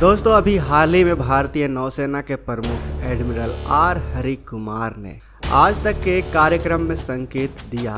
दोस्तों अभी हाल ही में भारतीय नौसेना के प्रमुख एडमिरल आर हरि कुमार ने आज तक के एक कार्यक्रम में संकेत दिया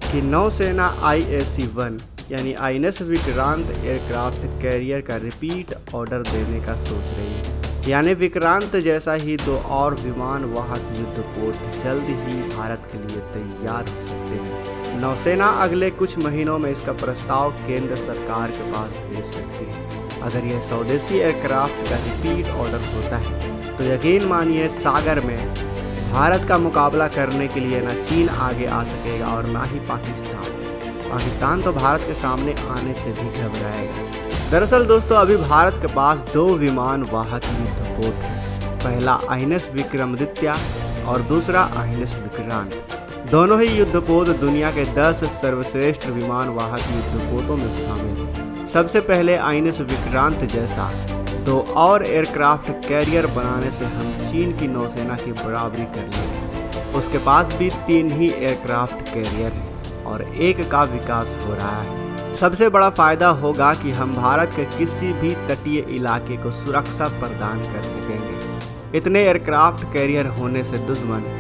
कि नौसेना IAC-1 यानी INS विक्रांत एयरक्राफ्ट कैरियर का रिपीट ऑर्डर देने का सोच रही है। यानी विक्रांत जैसा ही 2 और विमान वाहक युद्धपोत जल्द ही भारत के लिए तैयार हो सकते हैं। नौसेना अगले कुछ महीनों में इसका प्रस्ताव केंद्र सरकार के पास भेज सकती है। अगर यह स्वदेशी एयरक्राफ्ट का रिपीट ऑर्डर होता है तो यकीन मानिए सागर में भारत का मुकाबला करने के लिए ना चीन आगे आ सकेगा और ना ही पाकिस्तान तो भारत के सामने आने से भी घबराएगा। दरअसल दोस्तों अभी भारत के पास 2 विमान वाहक युद्धपोत हैं। पहला INS विक्रमादित्य और दूसरा INS विक्रांत। दोनों ही युद्धपोत दुनिया के 10 सर्वश्रेष्ठ विमान वाहक युद्धपोतों में शामिल हैं। सबसे पहले INS विक्रांत जैसा 2 और एयरक्राफ्ट कैरियर बनाने से हम चीन की नौसेना की बराबरी कर लेंगे। उसके पास भी 3 ही एयरक्राफ्ट कैरियर हैं और 1 का विकास हो रहा है। सबसे बड़ा फायदा होगा कि हम भारत के किसी भी तटीय इलाके को सुरक्षा प्रदान कर सकेंगे। इतने एयरक्राफ्ट कैरियर होने से दुश्मन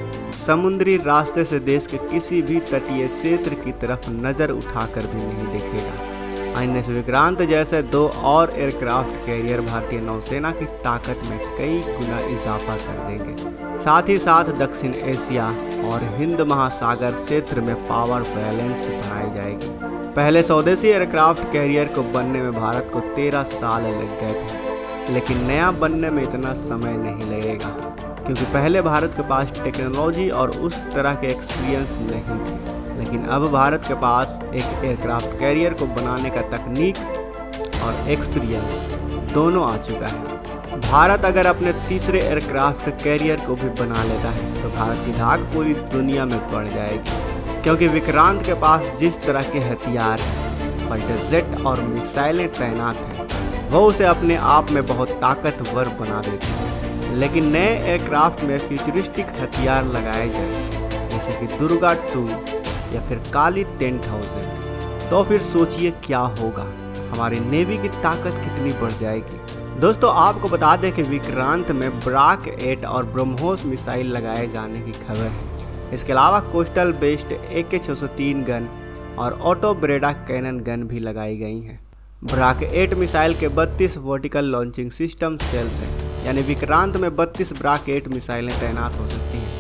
समुद्री रास्ते से देश के किसी भी तटीय क्षेत्र की तरफ नज़र उठाकर भी नहीं देखेगा। INS विक्रांत जैसे 2 और एयरक्राफ्ट कैरियर भारतीय नौसेना की ताकत में कई गुना इजाफा कर देंगे। साथ ही साथ दक्षिण एशिया और हिंद महासागर क्षेत्र में पावर बैलेंस बनाई जाएगी। पहले स्वदेशी एयरक्राफ्ट कैरियर को बनने में भारत को 13 साल लग गए थे, लेकिन नया बनने में इतना समय नहीं लगेगा क्योंकि पहले भारत के पास टेक्नोलॉजी और उस तरह के एक्सपीरियंस नहीं थे। लेकिन अब भारत के पास एक एयरक्राफ्ट कैरियर को बनाने का तकनीक और एक्सपीरियंस दोनों आ चुका है। भारत अगर अपने तीसरे एयरक्राफ्ट कैरियर को भी बना लेता है तो भारत की धाक पूरी दुनिया में बढ़ जाएगी, क्योंकि विक्रांत के पास जिस तरह के हथियार हैं, फाइटर जेट और मिसाइलें तैनात हैं, वो उसे अपने आप में बहुत ताकतवर बना देती है। लेकिन नए एयरक्राफ्ट में फ्यूचरिस्टिक हथियार लगाए जाए जैसे कि दुर्गा 2 या फिर काली 10,000, तो फिर सोचिए क्या होगा, हमारी नेवी की ताकत कितनी बढ़ जाएगी। दोस्तों आपको बता दें कि विक्रांत में ब्राक 8 और ब्रह्मोस मिसाइल लगाए जाने की खबर है। इसके अलावा कोस्टल बेस्ड AK-603 गन और ऑटो ब्रेडा कैनन गन भी लगाई गई हैं। ब्राक 8 मिसाइल के 32 वर्टिकल लॉन्चिंग सिस्टम सेल्स हैं, यानी विक्रांत में 32 ब्राक 8 मिसाइलें तैनात हो सकती हैं।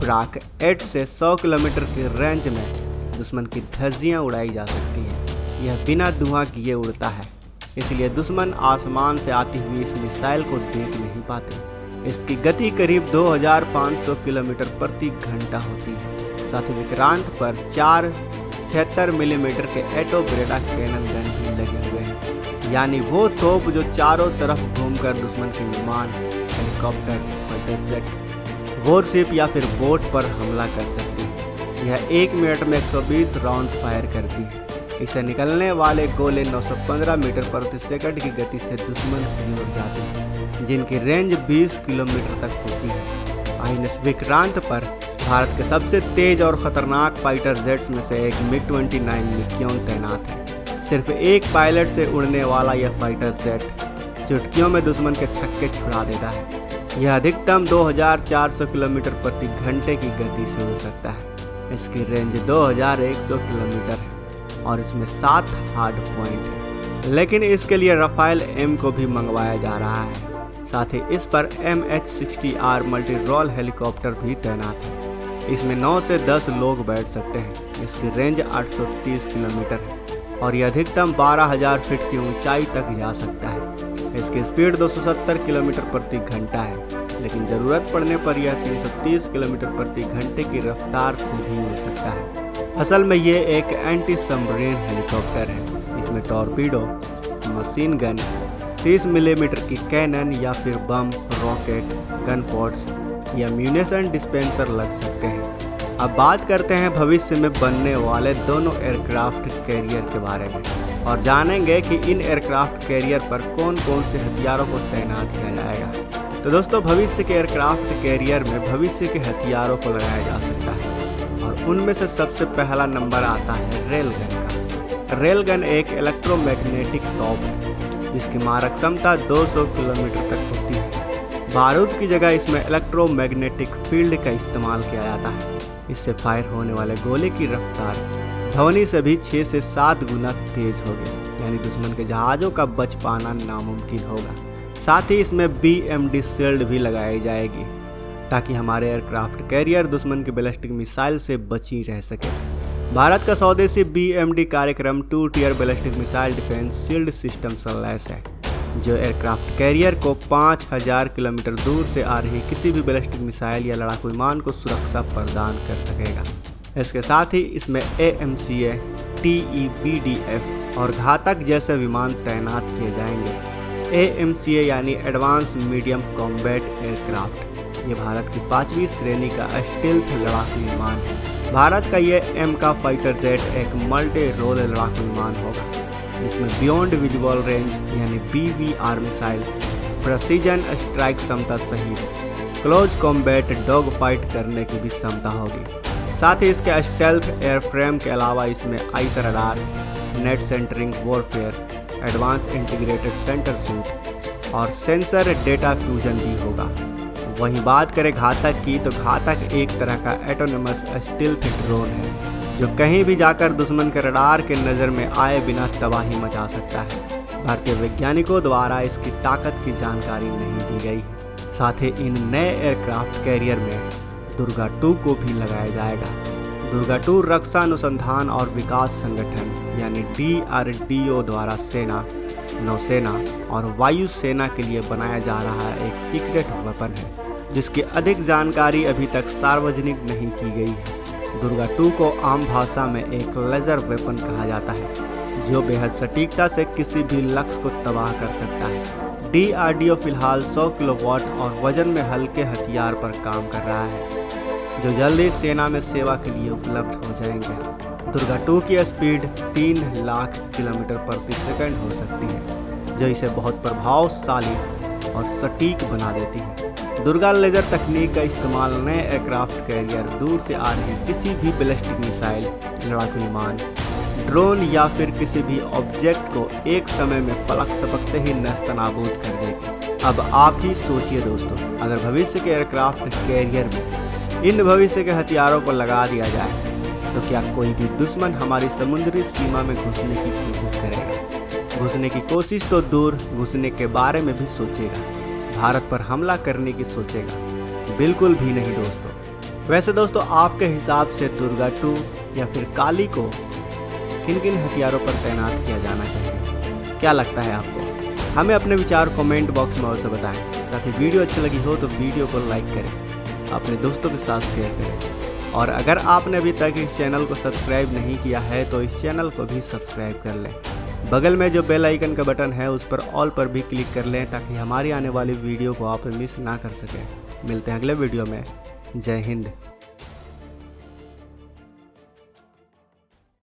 ब्राक 8 से 100 किलोमीटर की रेंज में दुश्मन की धज्जियाँ उड़ाई जा सकती हैं। यह बिना धुआं किए उड़ता है, इसलिए दुश्मन आसमान से आती हुई इस मिसाइल को देख नहीं पाते। इसकी गति करीब 2500 किलोमीटर प्रति घंटा होती है। साथ ही विक्रांत पर 4 76 मिलीमीटर के ऑटो ब्रेडा कैनन गन भी लगे हुए हैं, यानी वो तोप जो चारों तरफ घूमकर दुश्मन के विमान, हेलीकॉप्टर, फाइटर जेट, वॉरशिप या फिर बोट पर हमला कर सकती है। यह 1 मिनट में 120 राउंड फायर करती है। इसे निकलने वाले गोले 915 मीटर प्रति सेकंड की गति से दुश्मन की ओर जाते हैं, जिनकी रेंज 20 किलोमीटर तक होती है। INS विक्रांत पर भारत के सबसे तेज और खतरनाक फाइटर जेट्स में से एक MiG-29 मिक्योन तैनात है। सिर्फ एक पायलट से उड़ने वाला यह फाइटर जेट चुटकियों में दुश्मन के छक्के छुड़ा देता है। यह अधिकतम 2400 किलोमीटर प्रति घंटे की गति से उड़ सकता है। इसकी रेंज 2100 किलोमीटर है और इसमें 7 हार्ड पॉइंट है। लेकिन इसके लिए राफेल M को भी मंगवाया जा रहा है। साथ ही इस पर MH-60R मल्टी रोल हेलीकॉप्टर भी तैनात है। इसमें 9 से 10 लोग बैठ सकते हैं। इसकी रेंज 830 किलोमीटर है और यह अधिकतम 12,000 फीट की ऊंचाई तक जा सकता है। इसकी स्पीड 270 किलोमीटर प्रति घंटा है, लेकिन ज़रूरत पड़ने पर यह 330 किलोमीटर प्रति घंटे की रफ्तार से भी उड़ सकता है। असल में ये एक एंटी सबमरीन हेलीकॉप्टर है। इसमें टॉर्पीडो, मशीन गन, 30 मिलीमीटर की कैनन या फिर बम, रॉकेट, गन पॉड्स या म्यूनिशन डिस्पेंसर लग सकते हैं। अब बात करते हैं भविष्य में बनने वाले दोनों एयरक्राफ्ट कैरियर के बारे में और जानेंगे कि इन एयरक्राफ्ट कैरियर पर कौन कौन से हथियारों को तैनात किया जाएगा। तो दोस्तों भविष्य के एयरक्राफ्ट कैरियर में भविष्य के हथियारों को लगाया जा सकता है और उनमें से सबसे पहला नंबर आता है रेल गन का। रेल गन एक इलेक्ट्रोमैग्नेटिक टॉप है जिसकी मारक क्षमता 200 किलोमीटर तक होती है। बारूद की जगह इसमें इलेक्ट्रोमैग्नेटिक फील्ड का इस्तेमाल किया जाता है। इससे फायर होने वाले गोले की रफ्तार ध्वनि से भी 6 से 7 गुना तेज होगी, यानी दुश्मन के जहाज़ों का बच पाना नामुमकिन होगा। साथ ही इसमें BMD शील्ड भी लगाई जाएगी ताकि हमारे एयरक्राफ्ट कैरियर दुश्मन की बैलिस्टिक मिसाइल से बची रह सके। भारत का स्वदेशी BMD कार्यक्रम 2 tier ballistic missile defence shield system से लैस है, जो एयरक्राफ्ट कैरियर को 5000 किलोमीटर दूर से आ रही किसी भी बैलिस्टिक मिसाइल या लड़ाकू विमान को सुरक्षा प्रदान कर सकेगा। इसके साथ ही इसमें AMCA, TEBDF और घातक जैसे विमान तैनात किए जाएंगे। AMCA यानी एडवांस मीडियम कॉम्बैट एयरक्राफ्ट, ये भारत की 5वीं श्रेणी का स्टील्थ लड़ाकू विमान है। भारत का ये MK फाइटर जेट एक मल्टी रोल लड़ाकू विमान होगा, जिसमें बियॉन्ड विजुअल रेंज यानी BVR मिसाइल, प्रेसिजन स्ट्राइक क्षमता सहित क्लोज कॉम्बैट डॉग फाइट करने की भी क्षमता होगी। साथ ही इसके स्टेल्थ एयरफ्रेम के अलावा इसमें AESA radar, net centring warfare, advance integrated sensor suite और सेंसर डेटा फ्यूजन भी होगा। वहीं बात करें घातक की, तो घातक एक तरह का एटोनमस स्टील्थ ड्रोन है, जो कहीं भी जाकर दुश्मन के रडार के नज़र में आए बिना तबाही मचा सकता है। भारतीय वैज्ञानिकों द्वारा इसकी ताकत की जानकारी नहीं दी गई है। साथ ही इन नए एयरक्राफ्ट कैरियर में दुर्गा 2 को भी लगाया जाएगा। दुर्गा 2 रक्षा अनुसंधान और विकास संगठन यानी DRDO द्वारा सेना, नौसेना और वायुसेना के लिए बनाया जा रहा एक सीक्रेट वेपन है, जिसकी अधिक जानकारी अभी तक सार्वजनिक नहीं की गई है। दुर्गा 2 को आम भाषा में एक लेजर वेपन कहा जाता है, जो बेहद सटीकता से किसी भी लक्ष्य को तबाह कर सकता है। DRDO फिलहाल 100 किलोवाट और वजन में हल्के हथियार पर काम कर रहा है, जो जल्दी सेना में सेवा के लिए उपलब्ध हो जाएंगे। दुर्गा 2 की स्पीड 3 लाख किलोमीटर प्रति सेकंड हो सकती है, जो इसे बहुत प्रभावशाली और सटीक बना देती है। दुर्गा लेजर तकनीक का इस्तेमाल नए एयरक्राफ्ट कैरियर, दूर से आ रही किसी भी बैलिस्टिक मिसाइल, लड़ाकू विमान, ड्रोन या फिर किसी भी ऑब्जेक्ट को एक समय में पलक झपकते ही नेस्तनाबूद कर देगी। अब आप ही सोचिए दोस्तों, अगर भविष्य के एयरक्राफ्ट कैरियर में इन भविष्य के हथियारों को लगा दिया जाए, तो क्या कोई भी दुश्मन हमारी समुद्री सीमा में घुसने की कोशिश करेगा? घुसने की कोशिश तो दूर, घुसने के बारे में भी सोचेगा। भारत पर हमला करने की सोचेगा? बिल्कुल भी नहीं दोस्तों। वैसे दोस्तों, आपके हिसाब से दुर्गा 2 या फिर काली को किन किन हथियारों पर तैनात किया जाना चाहिए? क्या लगता है आपको? हमें अपने विचार कमेंट बॉक्स में अवश्य बताएं। साथ ही वीडियो अच्छी लगी हो तो वीडियो को लाइक करें, अपने दोस्तों के साथ शेयर करें, और अगर आपने अभी तक इस चैनल को सब्सक्राइब नहीं किया है तो इस चैनल को भी सब्सक्राइब कर लें। बगल में जो बेल आइकन का बटन है उस पर ऑल पर भी क्लिक कर लें, ताकि हमारी आने वाली वीडियो को आप मिस ना कर सकें। मिलते हैं अगले वीडियो में। जय हिंद।